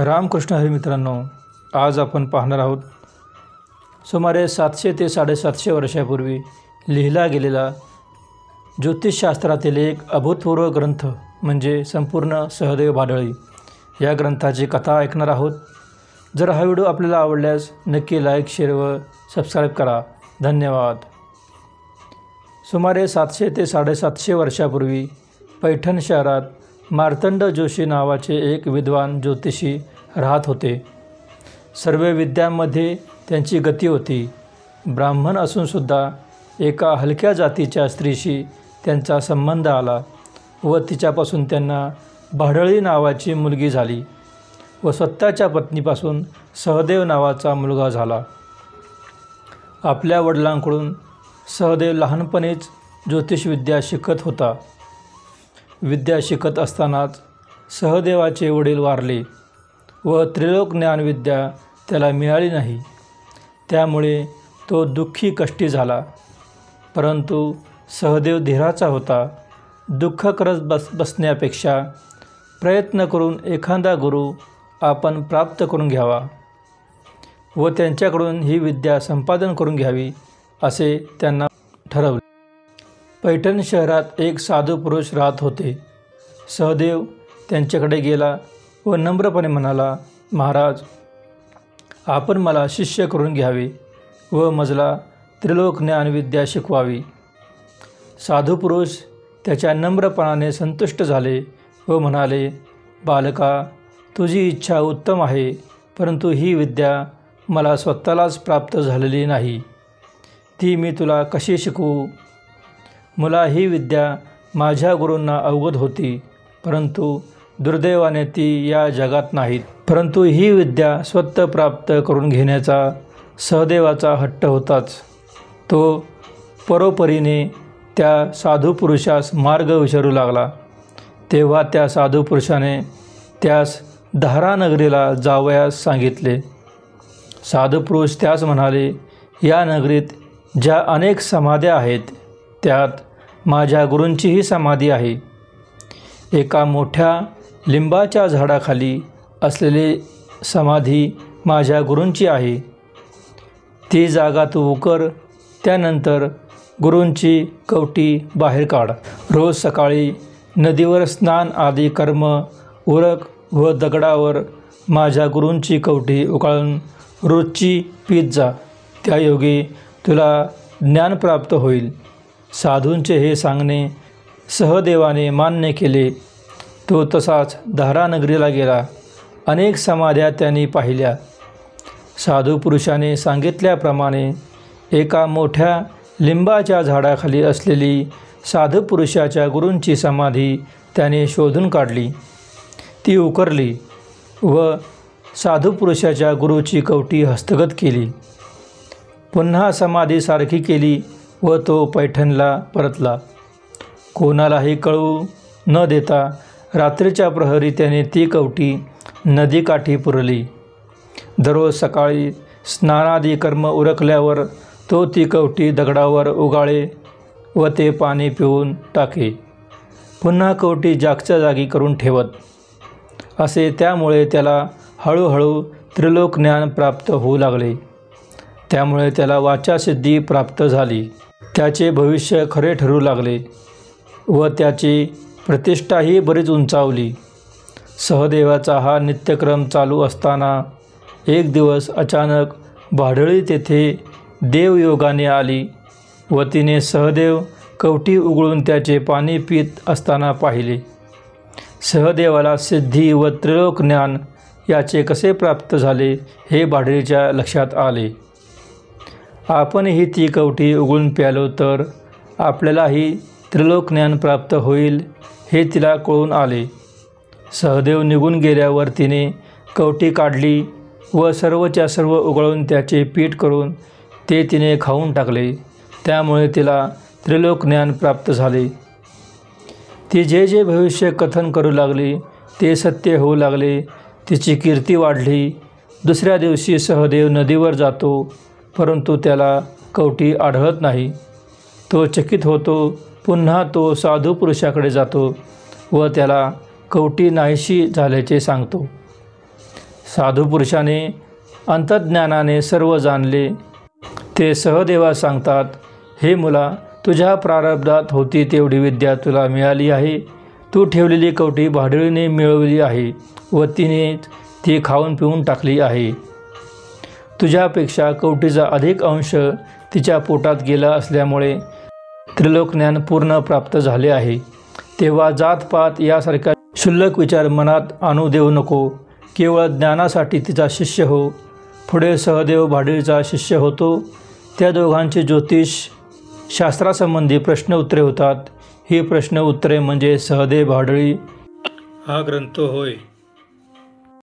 रामकृष्ण हरी मित्रांनो, आज आपण पाहणार आहोत सुमारे 700 ते 750 वर्षापूर्वी लिहिला गेलेला ज्योतिषशास्त्रातील एक अभूतपूर्व ग्रंथ म्हणजे संपूर्ण सहदेव भाडळी या ग्रंथाची कथा ऐकणार आहोत। जर हा व्हिडिओ आपल्याला आवडल्यास नक्की लाईक, शेअर व सबस्क्राईब करा। धन्यवाद। सुमारे 700 ते 750 वर्षापूर्वी पैठण शहरात मार्तंड जोशी नावाचे एक विद्वान ज्योतिषी राहत होते। सर्व विद्यांमध्ये त्यांची गती होती। ब्राह्मण असूनसुद्धा एका हलक्या जातीच्या स्त्रीशी त्यांचा संबंध आला व तिच्यापासून त्यांना भाडळी नावाची मुलगी झाली व स्वतःच्या पत्नीपासून सहदेव नावाचा मुलगा झाला। आपल्या वडिलांकडून सहदेव लहानपणीच ज्योतिषविद्या शिकत होता। विद्या शिकत असतानाच सहदेवाचे वडील वारले व त्रिलोक ज्ञानविद्या त्याला मिळाली नाही। त्यामुळे तो दुःखी कष्टी झाला। परंतु सहदेव धीराचा होता। दुःख करत बसण्यापेक्षा प्रयत्न करून एखादा गुरु आपण प्राप्त करून घ्यावा व त्यांच्याकडून ही विद्या संपादन करून घ्यावी असे त्यांना ठरवले। पैठण शहरात एक साधू पुरुष राहत होते। सहदेव त्यांच्याकडे गेला व नम्रपणे म्हणाला, महाराज, आपण मला शिष्य करून घ्यावे व मजला त्रिलोक ज्ञानविद्या शिकवावी। साधू पुरुष त्याच्या नम्रपणाने संतुष्ट झाले व म्हणाले, बालका, तुझी इच्छा उत्तम आहे, परंतु ही विद्या मला स्वतःलाच प्राप्त झालेली नाही। ती मी तुला कशी शिकवू? मला ही विद्या माझ्या गुरूंना अवगत होती, परंतु दुर्दैवाने ती या जगात नाहीत। परंतु ही विद्या स्वतः प्राप्त करून घेण्याचा सहदेवाचा हट्ट होताच। तो परोपरीने त्या साधू पुरुषास मार्ग विचारू लागला। तेव्हा त्या साधू पुरुषाने त्यास धारानगरीला जावयास सांगितले। साधू पुरुष त्यास म्हणाले, या नगरीत ज्या अनेक समाध्या आहेत त्यात माझ्या गुरूंचीही समाधी आहे। एका मोठ्या लिंबाच्या झाडाखाली असलेली समाधी माझ्या गुरूंची आहे। ती जागा तू उकर, त्यानंतर गुरूंची कवटी बाहेर काढ। रोज सकाळी नदीवर स्नान आदी कर्म उरक व दगडावर माझ्या गुरूंची कवटी उकाळून रोजची पीत जा। त्यायोगे तुला ज्ञान प्राप्त होईल। साधूंचे हे सांगणे सहदेवाने मान्य केले। तो तसाच धारानगरीला गेला। अनेक समाध्या त्यांनी पाहिल्या। साधू पुरुषाने सांगितल्याप्रमाणे एका मोठ्या लिंबाच्या झाडाखाली असलेली साधू पुरुषाच्या गुरूंची समाधी त्याने शोधून काढली। ती उकरली व साधू पुरुषाच्या गुरूची कवटी हस्तगत केली। पुन्हा समाधी सारखी केली व तो पैठणला परतला। कोणालाही कळू न देता रात्रीच्या प्रहरी त्याने ती कवटी नदीकाठी पुरली। दररोज सकाळी स्नानादी कर्म उरकल्यावर तो ती कवटी दगडावर उगाळे व ते पाणी पिऊन टाके। पुन्हा कवटी जागच्या जागी करून ठेवत असे। त्यामुळे त्याला हळूहळू त्रिलोक ज्ञान प्राप्त होऊ लागले। त्यामुळे त्याला वाचासिद्धी प्राप्त झाली। त्याचे भविष्य खरे ठरू लागले व त्याची प्रतिष्ठाही बरीच उंचावली। सहदेवाचा हा नित्यक्रम चालू असताना एक दिवस अचानक भाडळी तेथे देवयोगाने आली व तिने सहदेव कवटी उघडून त्याचे पाणी पीत असताना पाहिले। सहदेवाला सिद्धी व त्रिलोक ज्ञान याचे कसे प्राप्त झाले हे भाडळीच्या लक्षात आले। आपणही ती कवटी उघडून प्यालो तर आपल्यालाही त्रिलोक ज्ञान प्राप्त होईल हे तिला कळून आले। सहदेव निघून गेल्यावर तिने कवटी काढली व सर्वच्या सर्व उघडून त्याचे पीठ करून ते तिने खाऊन टाकले। त्यामुळे तिला त्रिलोक ज्ञान प्राप्त झाले। ती जे जे भविष्य कथन करू लागली ते सत्य होऊ लागले। तिची कीर्ती वाढली। दुसऱ्या दिवशी सहदेव नदीवर जातो, परंतु त्याला कवटी आढळत नाही। तो चकित होतो। पुन्हा तो साधू पुरुषाकडे जातो व त्याला कवटी नाहीशी झाल्याचे सांगतो। साधू पुरुषाने अंतर्ज्ञानाने सर्व जाणले. ते सहदेवा सांगतात, हे मुला, तुझ्या प्रारब्धात होती तेवढी विद्या तुला मिळाली आहे. तू ठेवलेली कवटी भाडळीने मिळवली आहे व तिने ती खाऊन पिऊन टाकली आहे. तुझ्यापेक्षा कवटीचा अधिक अंश तिच्या पोटात गेला असल्यामुळे त्रिलोकज्ञान पूर्ण प्राप्त झाले आहे. तेव्हा जातपात यासारख्या क्षुल्लक विचार मनात आणू देऊ नको. केवळ ज्ञानासाठी तिचा शिष्य हो. पुढे सहदेव भाडळीचा शिष्य होतो. त्या दोघांचे ज्योतिष शास्त्रासंबंधी प्रश्न उत्तरे होतात. ही प्रश्न उत्तरे म्हणजे सहदेव भाडळी हा ग्रंथ होय.